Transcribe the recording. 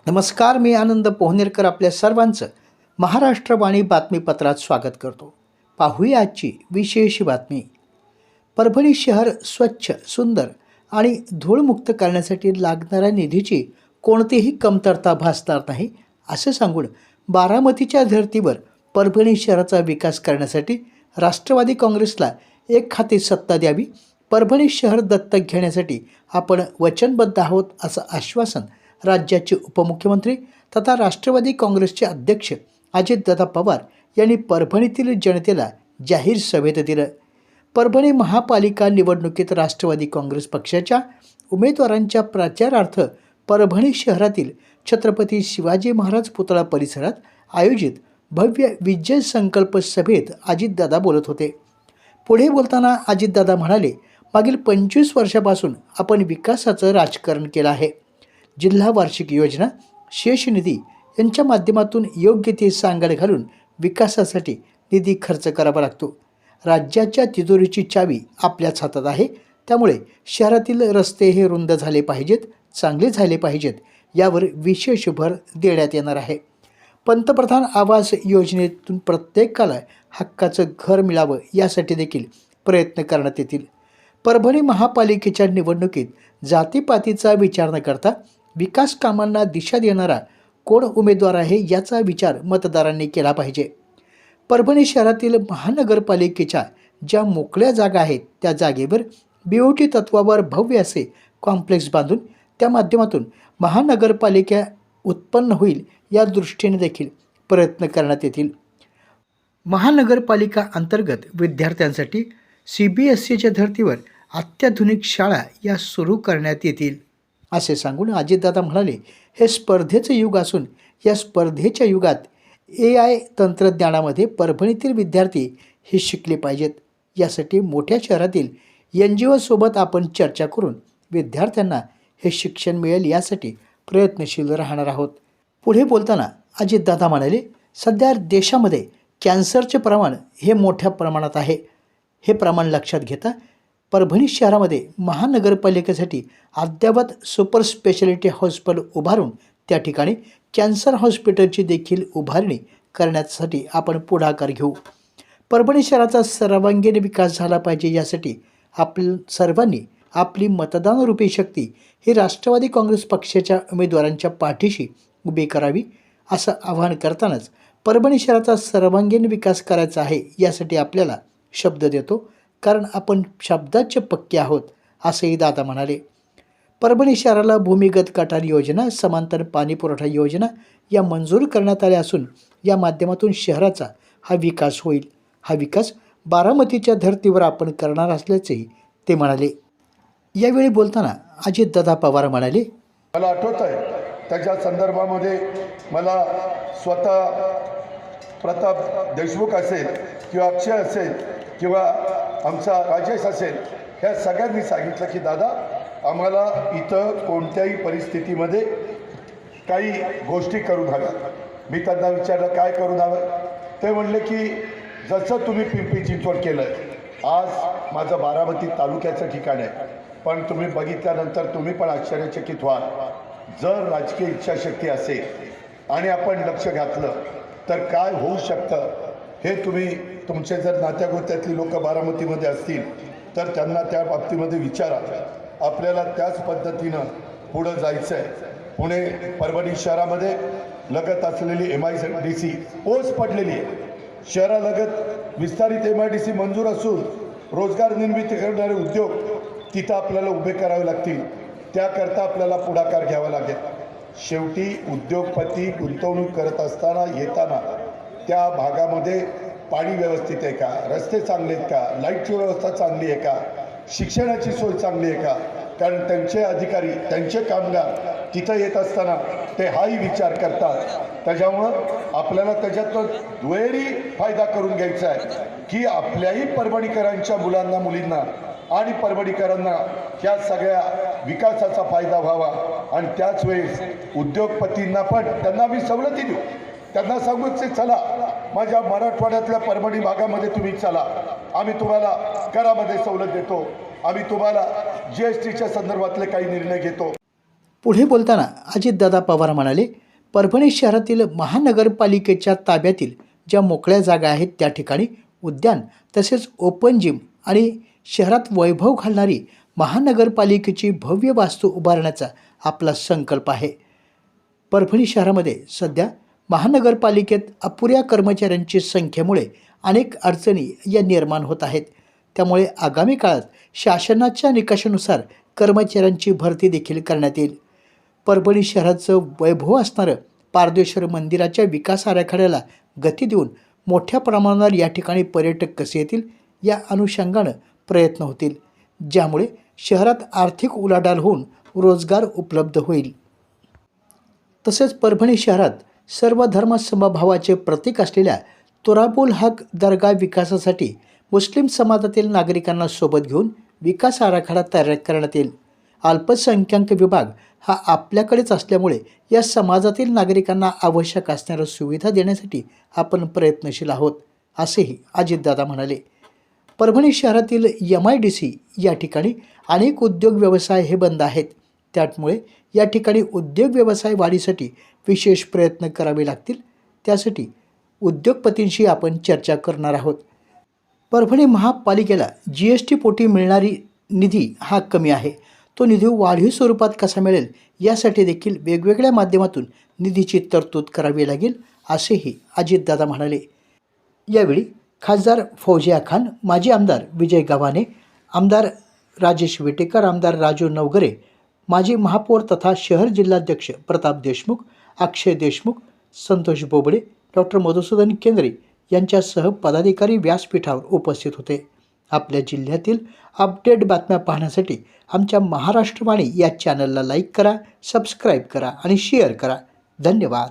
नमस्कार, मी आनंद पोहनेरकर आपल्या सर्वांचं महाराष्ट्रवाणी बातमीपत्रात स्वागत करतो. पाहूया आजची विशेष बातमी. परभणी शहर स्वच्छ, सुंदर आणि धूळमुक्त करण्यासाठी लागणाऱ्या निधीची कोणतीही कमतरता भासणार नाही, असं सांगून बारामतीच्या धर्तीवर परभणी शहराचा विकास करण्यासाठी राष्ट्रवादी काँग्रेसला एक हाती सत्ता द्यावी, परभणी शहर दत्तक घेण्यासाठी आपण वचनबद्ध आहोत, असं आश्वासन राज्याचे उपमुख्यमंत्री तथा राष्ट्रवादी काँग्रेसचे अध्यक्ष अजितदादा पवार यांनी परभणीतील जनतेला जाहीर सभेत दिलं. परभणी महापालिका निवडणुकीत राष्ट्रवादी काँग्रेस पक्षाच्या उमेदवारांच्या प्रचारार्थ परभणी शहरातील छत्रपती शिवाजी महाराज पुतळा परिसरात आयोजित भव्य विजय संकल्प सभेत अजितदादा बोलत होते. पुढे बोलताना अजितदादा म्हणाले, मागील 25 वर्षापासून आपण विकासाचं राजकारण केलं आहे. जिल्हा वार्षिक योजना, शेषनिधी यांच्या माध्यमातून योग्य ते सांगड घालून विकासासाठी निधी खर्च करावा लागतो. राज्याच्या तिजोरीची चावी आपल्याच हातात आहे. त्यामुळे शहरातील रस्ते हे रुंद झाले पाहिजेत, चांगले झाले पाहिजेत, यावर विशेष भर देण्यात येणार आहे. पंतप्रधान आवास योजनेतून प्रत्येकाला हक्काचं घर मिळावं यासाठी देखील प्रयत्न करण्यात येतील. परभणी महापालिकेच्या निवडणुकीत जातीपातीचा विचार न करता विकास कामांना दिशा देणारा कोण उमेदवार आहे याचा विचार मतदारांनी केला पाहिजे. परभणी शहरातील महानगरपालिकेच्या ज्या मोकळ्या जागा आहेत त्या जागेवर BOT तत्वावर भव्य असे कॉम्प्लेक्स बांधून त्या माध्यमातून महानगरपालिका उत्पन्न होईल या दृष्टीने देखील प्रयत्न करण्यात येतील. महानगरपालिका अंतर्गत विद्यार्थ्यांसाठी CBSEच्या धर्तीवर अत्याधुनिक शाळा या सुरू करण्यात येतील, असे सांगून अजितदादा म्हणाले, हे स्पर्धेचं युग असून या स्पर्धेच्या युगात AI तंत्रज्ञानामध्ये परभणीतील विद्यार्थी हे शिकले पाहिजेत. यासाठी मोठ्या शहरातील NGO सोबत आपण चर्चा करून विद्यार्थ्यांना हे शिक्षण मिळेल यासाठी प्रयत्नशील राहणार आहोत. पुढे बोलताना अजितदादा म्हणाले, सध्या देशामध्ये कॅन्सरचे प्रमाण हे मोठ्या प्रमाणात आहे. हे प्रमाण लक्षात घेता परभणी शहरामध्ये महानगरपालिकेसाठी अद्ययावत सुपर स्पेशालिटी हॉस्पिटल उभारून त्या ठिकाणी कॅन्सर हॉस्पिटलची देखील उभारणी करण्यासाठी आपण पुढाकार घेऊ. परभणी शहराचा सर्वांगीण विकास झाला पाहिजे यासाठी सर्वांनी आपली मतदानरूपी शक्ती ही राष्ट्रवादी काँग्रेस पक्षाच्या उमेदवारांच्या पाठीशी उभी करावी, असं आवाहन करतानाच परभणी शहराचा सर्वांगीण विकास करायचा आहे यासाठी आपल्याला शब्द देतो, कारण आपण शब्दाचे पक्के आहोत, असेही दादा म्हणाले. परभणी शहराला भूमिगत गटार योजना, समांतर पाणीपुरवठा योजना या मंजूर करण्यात आल्या असून या माध्यमातून शहराचा हा विकास होईल. हा विकास बारामतीच्या धर्तीवर आपण करणार असल्याचेही ते म्हणाले. यावेळी बोलताना अजितदादा पवार म्हणाले, मला आठवत आहे त्याच्या संदर्भामध्ये मला स्वतः प्रताप देशमुख असेल किंवा अक्षय असेल किंवा आमचा राजेश असेल, ह्या सगळ्यांनी सांगितलं की दादा आम्हाला इथं कोणत्याही परिस्थितीमध्ये काही गोष्टी करून हव्यात. मी त्यांना विचारलं काय करून हवं. ते म्हणले की जसं तुम्ही पिंपरी चिंचवड केलं, आज माझं बारामती तालुक्याचं ठिकाण आहे, पण तुम्ही बघितल्यानंतर तुम्ही पण आश्चर्यचकित व्हाल. जर राजकीय इच्छाशक्ती असेल आणि आपण लक्ष घातलं तर काय होऊ शकतं हे तुम्ही तुमचे जर नात्यागोत्यातली लोक बारामतीमध्ये असतील तर त्यांना त्या बाबतीमध्ये विचारा. आपल्याला त्याच पद्धतीनं पुढं जायचं आहे. पुणे परभणी शहरामध्ये लगत असलेली MIDC ओस पडलेली आहे. शहरालगत विस्तारित MIDC मंजूर असून रोजगार निर्मिती करणारे उद्योग तिथं आपल्याला उभे करावे लागतील. त्याकरता आपल्याला पुढाकार घ्यावा लागेल. शेवटी उद्योगपती गुंतवणूक करत असताना येताना त्या भागामध्ये पाणी व्यवस्थित आहे का, रस्ते चांगले आहेत का, लाईटची व्यवस्था चांगली आहे का, शिक्षणाची सोय चांगली आहे का, कारण त्यांचे अधिकारी त्यांचे कामगार तिथं येत असताना ते हाही विचार करतात. त्याच्यामुळं आपल्याला त्याच्यातून दुहेरी फायदा करून घ्यायचा आहे की आपल्याही परभणीकरांच्या मुलांना मुलींना आणि परभणीकरांना ह्या सगळ्या विकासाचा फायदा व्हावा आणि त्याच वेळेस उद्योगपतींना पण त्यांना मी सवलती देऊ. त्यांना सांगू की चला माझ्या मराठवाड्यातल्या परभणी भागामध्ये तुम्ही चला, आम्ही तुम्हाला करामध्ये सवलत देतो, आम्ही तुम्हाला GSTच्या संदर्भातले काही निर्णय घेतो. पुढे बोलताना अजितदादा पवार म्हणाले, परभणी शहरातील महानगरपालिकेच्या ताब्यातील ज्या मोकळ्या जागा आहेत त्या ठिकाणी उद्यान तसेच ओपन जिम आणि शहरात वैभव घालणारी महानगरपालिकेची भव्य वास्तू उभारण्याचा आपला संकल्प आहे. परभणी शहरामध्ये सध्या महानगरपालिकेत अपुऱ्या कर्मचाऱ्यांची संख्येमुळे अनेक अडचणी या निर्माण होत आहेत. त्यामुळे आगामी काळात शासनाच्या निकषानुसार कर्मचाऱ्यांची भरती देखील करण्यात येईल. परभणी शहराचं वैभव असणारं पारदेश्वर मंदिराच्या विकास आराखड्याला गती देऊन मोठ्या प्रमाणावर या ठिकाणी पर्यटक कसे येतील या अनुषंगानं प्रयत्न होतील, ज्यामुळे शहरात आर्थिक उलाढाल होऊन रोजगार उपलब्ध होईल. तसेच परभणी शहरात सर्व धर्म समभावाचे प्रतीक असलेल्या तुराबुल हक दर्गा विकासासाठी मुस्लिम समाजातील नागरिकांना सोबत घेऊन विकास आराखडा तयार करण्यात येईल. अल्पसंख्याक विभाग हा आपल्याकडेच असल्यामुळे या समाजातील नागरिकांना आवश्यक असणाऱ्या सुविधा देण्यासाठी आपण प्रयत्नशील आहोत, असेही अजितदादा म्हणाले. परभणी शहरातील MIDC या ठिकाणी अनेक उद्योग व्यवसाय हे बंद आहेत. त्यामुळे या ठिकाणी उद्योग व्यवसाय वाढीसाठी विशेष प्रयत्न करावे लागतील. त्यासाठी उद्योगपतींशी आपण चर्चा करणार आहोत. परभणी महापालिकेला GST पोटी मिळणारी निधी हा कमी आहे. तो निधी वाढीव स्वरूपात कसा मिळेल यासाठी देखील वेगवेगळ्या माध्यमातून निधीची तरतूद करावी लागेल, असेही अजितदादा म्हणाले. यावेळी खासदार फौजिया खान, माजी आमदार विजय गव्हाणे, आमदार राजेश विटेकर, आमदार राजू नवगरे, माजी महापौर तथा शहर जिल्हाध्यक्ष प्रताप देशमुख, अक्षय देशमुख, संतोष बोबडे, डॉक्टर मधुसूदन केंद्रे यांच्यासह पदाधिकारी व्यासपीठावर उपस्थित होते. आपल्या जिल्ह्यातील अपडेट बातम्या पाहण्यासाठी आमच्या महाराष्ट्रवाणी या चॅनलला लाईक करा, सबस्क्राईब करा आणि शेअर करा. धन्यवाद.